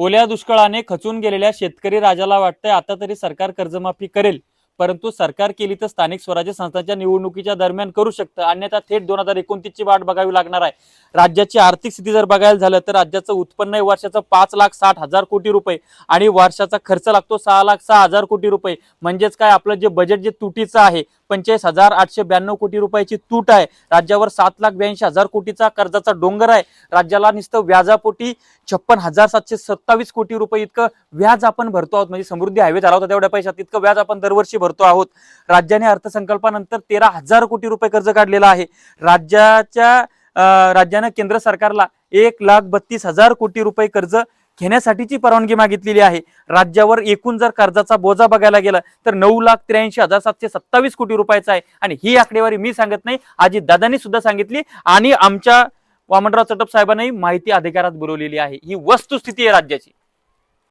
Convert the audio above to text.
ओल्या दुष्काळाने खचून गेलेल्या शेतकरी राजाला वाटतंय आता तरी सरकार कर्जमाफी करेल, परंतु सरकार केली तर स्थानिक स्वराज्य संस्थांच्या निवडणुकीच्या दरम्यान करू शकतं, अन्यथा थेट 2029 ची वाट बघावी लागणार आहे। राज्याची आर्थिक स्थिती जर बघायला झालं तर राज्याचं उत्पन्न आहे वर्षाचं 5,60,000 कोटी रुपये आणि वर्षाचा खर्च लागतो 6,06,000 कोटी रुपये। म्हणजेच काय, आपलं जे बजेट जे तुटीचं आहे 45,892 कोटी रुपयाची तूट आहे। राज्यावर 7,82,000 कोटीचा कर्जाचा डोंगर आहे। राज्याला नुसतं व्याजापोटी 56,727 कोटी रुपये इतकं व्याज आपण भरतो आहोत। म्हणजे समृद्धी हायवे झाला होता तेवढ्या पैशात इतकं व्याज आपण दरवर्षी भरतो आहोत। राज्याने अर्थसंकल्पानंतर 13,000 कोटी रुपये कर्ज काढलेलं आहे। राज्यानं केंद्र सरकारला 1,32,000 कोटी रुपये कर्ज घेण्यासाठीची परवानगी मागितलेली आहे। राज्यावर एकूण जर कर्जाचा बोजा बघायला गेला तर 9,83,727 कोटी रुपयाचा आहे। आणि ही आकडेवारी मी सांगत नाही, अजित दादांनी सुद्धा सांगितली आणि आमच्या वामनराव चटप साहेबांनी माहिती अधिकारात बोलवलेली आहे। ही वस्तुस्थिती आहे राज्याची।